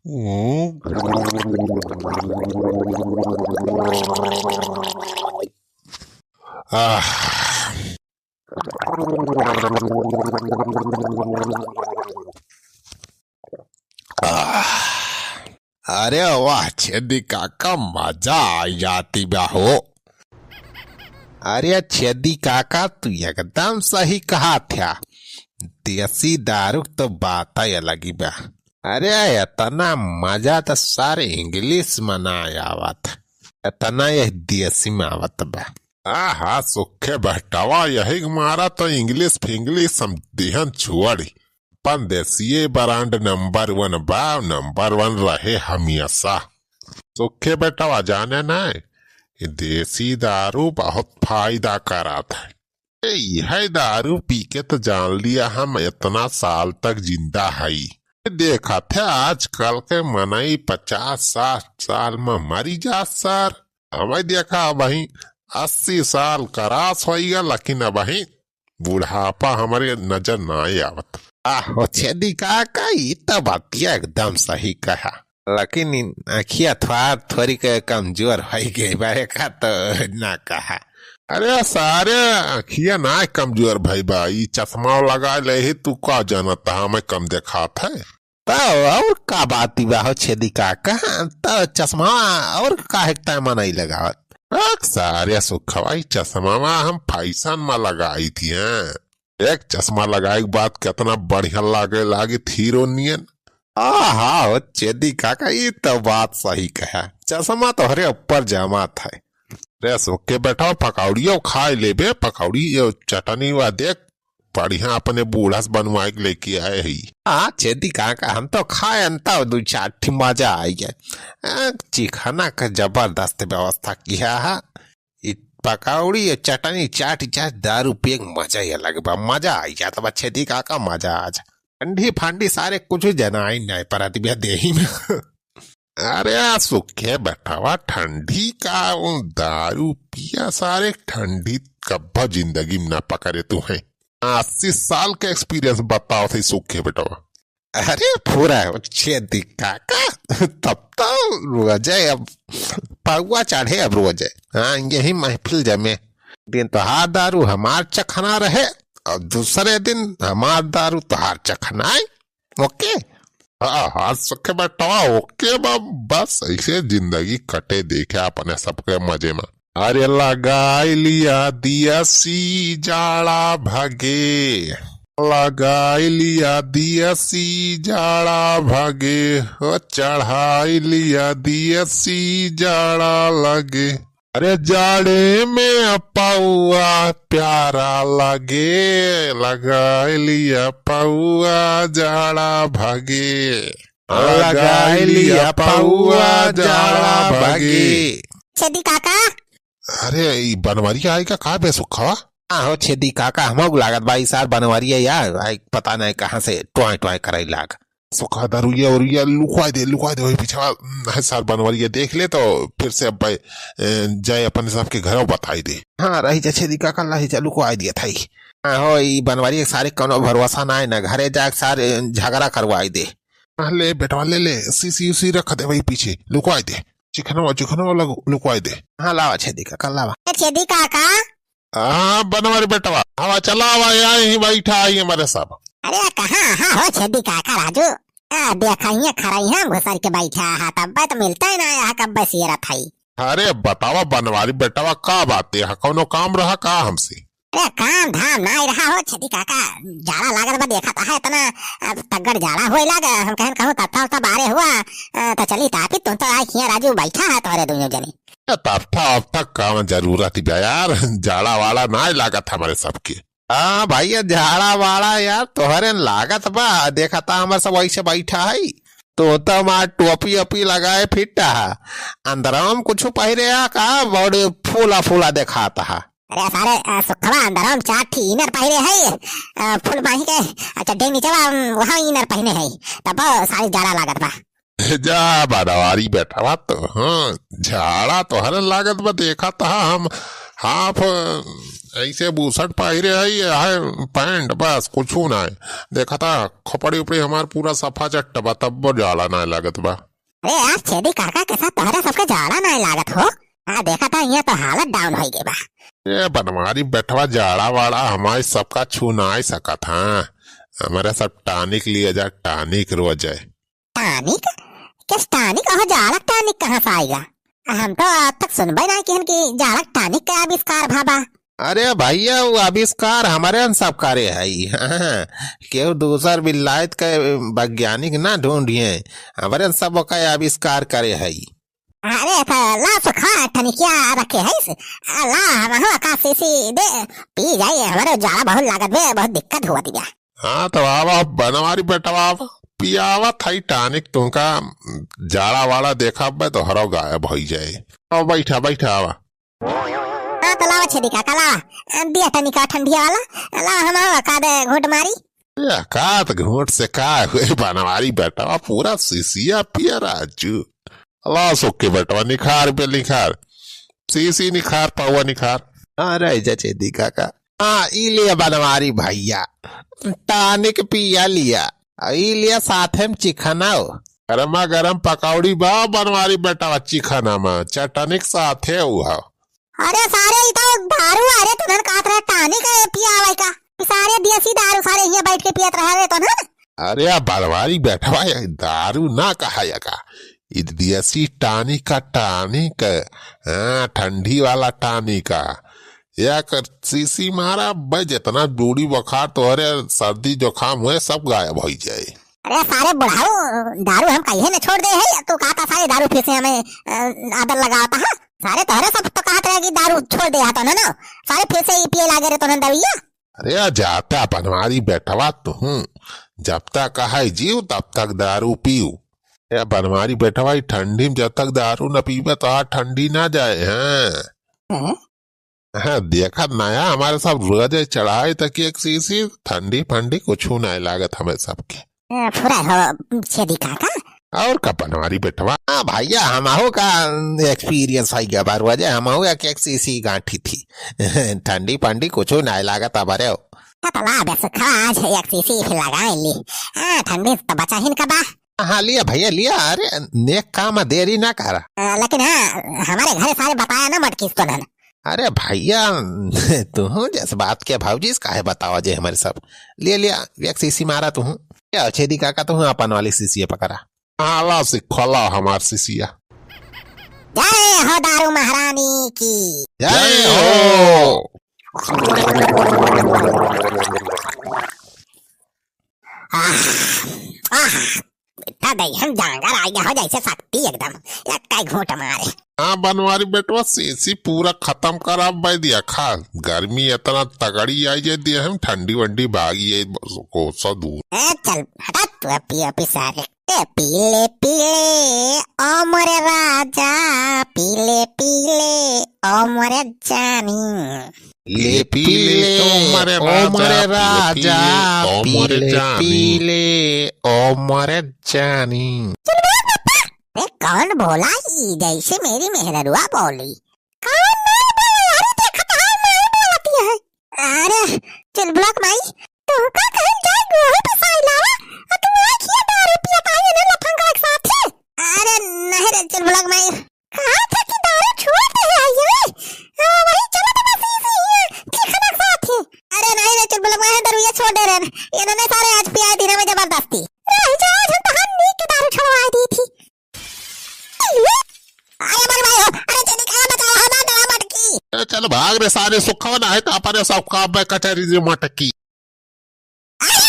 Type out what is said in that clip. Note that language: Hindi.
अरे वाह छेदी काका, मजा आ जाती बाहो। अरे छेदी काका, तू एकदम सही कहा था। देसी दारू तो बात ही अलग ही बा। अरे इतना मजा तो सारे इंग्लिश में ना आवत, इतना यह देसी में आवत बा। हाँ सुखे बहटावा, यही मारा तो इंग्लिश फिंग्लिश समझन छुअड़ी। अपन देसी ब्रांड नंबर 1 बा, नंबर 1 रहे हमेशा। सुखे बेटावा जाने ना, देसी दारू बहुत फायदा कराता है। यह दारू पी के तो जान लिया हम इतना साल तक जिंदा है। देखा थे आजकल के मनई 50-60 साल में मरी जा सर। हमें देखा वही 80 साल करास होगा, लेकिन अब बुढ़ापा हमारे नजर ना आवत। आहो छेदी काका, ये तो बातिया एकदम सही कहा, लेकिन अखिया थोड़ी कमजोर हो गई बारे का तो ना कहा। अरे सारे अखिया ना कमजोर भाई भाई, चश्मा लगा ले तू का जानता हमें कम देखा था। तो और का बात हो छेदी काका, तो चश्मा और काहे में नहीं लगावत। सारे सुखवाई चश्मा में हम फैशन में लगाई थी। एक चश्मा लगाए के बाद कितना बढ़िया लागे हीरो नियन। हाँ छेदी काका, ये तो बात सही कहा, चश्मा तो हरे ऊपर जमा था। रे सुखे बैठा पकौड़ियों खाए लेबे, पकौड़ी चटनी वा देख बढ़िया अपने बूढ़ा से बनवाए के लेके आए ही। हाँ छेदी काका, हम तो खाए तो 2-4 मजा आई गया। चिखाना का जबरदस्त व्यवस्था किया है। पकौड़ी चटनी चाट दारू पिए मजा ही अलग बा, मजा आई जाता बा छेदी काका, मजा आ जा। ठंडी फांडी सारे कुछ जनाई नहीं पर देही में। अरे सुखे बैठावा, ठंडी का दारू पिया सारे, ठंडी कब्बा जिंदगी में ना पकड़े तुम्हें। 80 साल का एक्सपीरियंस बताओ थे सुखे बेटावा। अरे पूरा छेदी काका, तब तो रोज अब पौवा चढ़े, अब रोज। हाँ यही महफिल जमे, दिन तो हार दारू हमार चखना रहे और दूसरे दिन हमार दारू तो हार चखना है। ओके हाँ सुखे बेटा, ओके बस ऐसे जिंदगी कटे देखे अपने सबके मजे में। अरे लगाई लिया देसी जाड़ा भागे, लगाई लिया देसी जाड़ा भागे, चढ़ाई लिया देसी जाड़ा लगे। अरे जाड़े में पौआ प्यारा लगे, लगाई लिया पौआ जाड़ा भागे, लगाई लिया पौआ जाड़ा भागे। छेदी काका, अरे बनवारी आएगा कहा बे सुखा। हो छेदी काका, हम लागत भाई सार बनवारी है यार, पता नहीं कहाँ से टॉय टॉय करे लाग। सुखा दारूया और ये लुकवा दे पिछवा साल बनवारी देख ले तो फिर से अब भाई जाए अपने साहब के घर बताई दे। हाँ रही जा छेदी काका, रही जा लुकवा दिया था। हो ये बनवारी सारे कोनो भरोसा ना है ना, घरे जा सारे झगड़ा करवाई दे। ले बेटवा ले सी उसी रख दे वही पीछे, लुकवा दे चिकनवा लुकवा दे। हाँ लावा छेदी काका, लावा छेदी काका। हाँ बनवारी बेटवा, हवा चला हवा यही बैठा आई हमारे साहब। अरे कहाँ हो छेदी काका राजू, देखा खरा घुसर के बैठा है, तब तो मिलता ही ना यहाँ कब बसीरा था। अरे बतावा बनवारी बेटवा, का बात है, कोनो काम रहा का हमसे? अरे काम धाम ना रहा हो छेदी काका, जाड़ा लागत बा, देखा है इतना तगड़ जाड़ा होए लागा। हम कहूँ तत्था बारे हुआ तो चली तापी, तुम तो आई राजू बैठा है तुम्हारे दोनों जनी। तब तक काम जरूरत है यार, जाड़ा वाला ना लागत हमारे सबके। हाँ भैया झाड़ा वाड़ा यार तोहरे लागत बा, देखा था हमारे सब वैसे बैठा है। तो मार टोपी ओपी लगाए फिटा है, अंदर में कुछ पहिरे का बॉडी फूला देखाता है। अरे सारे सुखवा अंदर चार इनर पहने है, फुल बाही के चड्डे नीचे वहाँ इनर पहने है, तब सारी जाड़ा लागत बा। जा बनवारी बेटा तो हाँ झाड़ा तो हर लागत बा, देखा था हम हाफ ऐसे बुसट पहिरे है पैंट बस कुछ ना है। देखा था खोपड़ी उपड़ी हमार पूरा सफा चट्टा बा तब जाला ना लागत बा। अरे यार छेदी काका के साथ तोहरा सबके जाड़ा नहीं लागत हो। हाँ देखा था यहाँ तो हालत डाउन हो गई बा। ये बनवारी बैठवा जाड़ा वाड़ा हमारे सबका छू ना ही सका था। हमारे सब टानिक लिए जा टानिक रोज है। टानिक? किस टानिक और जाड़क टानिक कहाँ से आएगा? हम तो आज तक सुनबे नहीं कि जाड़क टानिक का आविष्कार भाबा। अरे भैया वो आविष्कार हमारे सब करे है। केहू दूसर विलायत के वैज्ञानिक ना ढूंढिए, हमारे सब का आविष्कार करे है। अरे तो ला सुखा टनिकिया रखे है ला हम का सीसी दे पी जाइए। हमारे जाड़ा बहुत लागत बे, बहुत दिक्कत हुआ दिया। हाँ तो आवा बनवारी बैठवा पियावा थाई टानिक तुमका जाड़ा वाड़ा देखा बे तो हरो गायब हो जाए। और बैठा बैठा आवा। हाँ तो लावा छेदी काका ला दिया टनिका ठंडिया वाला ला हम का दे घूट मारी। या का तो घूट से का हुए बनवारी बैठवा पूरा सीसिया पिया राजू। ला सुके बैठवा निखार पे निखार सीसी निखार पावा निखार। अरे जचे दिखा का हाँ ई लिया बनवारी भैया टानिक पिया लिया ई लिया साथे में चिखना हो। गरमा गरम पकौड़ी बा बनवारी बैठवा चिखना में चटनिक साथे हुआ। अरे सारे इतो दारू अरे तुनन कात रहा टानिक पिया आवे का सारे देसी दारू सारे यहाँ बैठ के पियत रहे तो ना। अरे बनवारी बैठवा दारू ना कहा का देसी टानिक का टानिक। हाँ ठंडी वाला टानिक का या कर सीसी मारा भाई जितना बूढ़ी बुखार तो अरे सर्दी जुकाम हुए सब गायब हो जाए। अरे सारे बुढ़ाओ दारू हम कहीं न छोड़ दे है तो कहता सारे दारू फिर से हमें आदर लगाता है। सारे तोहरे सब तो कहते रहे कि दारू छोड़ दे तो ना सारे फिर से पिए लागे रे तो ना दविया। अरे जाता बनवारी बैठवा तू जब तक है जीव तब तक दारू पीऊ। या बनवारी बैठवा ठंडी में जब तक दारू न पीबे तो ठंडी ना जाए। हाँ हाँ देखा नया हमारे सब रोज चढ़ाए तक एक सीसी ठंडी फंडी कुछ नहीं लागत हमें सबके। पूरा हो छेदी काका और का बनवारी बैठवा। हाँ भैया हमाहो का एक्सपीरियंस है गया बार वजह हमाहो एक सीसी गांठी थी ठंडी पंडी कुछ नहीं लागत अबारे हो। तला बस खाज एक सीसी फिर लगाए ली। हाँ ठंडी तो बचा ही न बा। हाँ लिया भैया लिया। अरे नेक काम देरी ना करा। लेकिन हाँ हमारे घर सारे बताया ना मटकिस तो ना। अरे भैया तू जैसे बात किया भाऊजी इसका है बतावा जे हमारे सब लिया लिया एक सीसी मारा तू क्या छेदी काका तू अपन वाली सीसी पकड़ा। आला से खोला हमार सीसिया। जय हो दारू महारानी की जय हो। हम जांगर आ गया हो जैसे शक्ति एकदम एक कई घूट मारे। हाँ बनवारी बेटवा सीसी पूरा खत्म करा भाई दिया खा। गर्मी इतना तगड़ी आई जे दिया हम ठंडी वंडी भागी है को सौ दूर। चल हटा तू पी सारे पीले पीले ओ मोरे राजा पीले पीले ओ मोरे जानी ले पीले ओ मोरे राजा पीले पीले ओ मोरे जानी। कौन बोला जैसे मेरी मेहरुआ बोली? कौन नहीं बोला यार देखा तो है नहीं बोलती है। अरे चल ब्लॉक माई तू का कहीं जाए गोहे पे साइलावा और तू आ किया दारू पिया पाए ना लफंगा एक साथ है। अरे नहीं रे चल ब्लॉक माई कहा था कि दारू छोड़ दे आइए वही चलो तो बस इसी ठिकाना साथ है। अरे नहीं रे चल ब्लॉक माई दारू ये छोड़ दे रे इन्होंने सारे आज पिया दिन में जबरदस्ती रह जा हम तो हम नी के दारू छुड़वा दी थी। चल भाग रे सारे सुखा ना है तो अपने सब काम कचहरी मटकी। अरे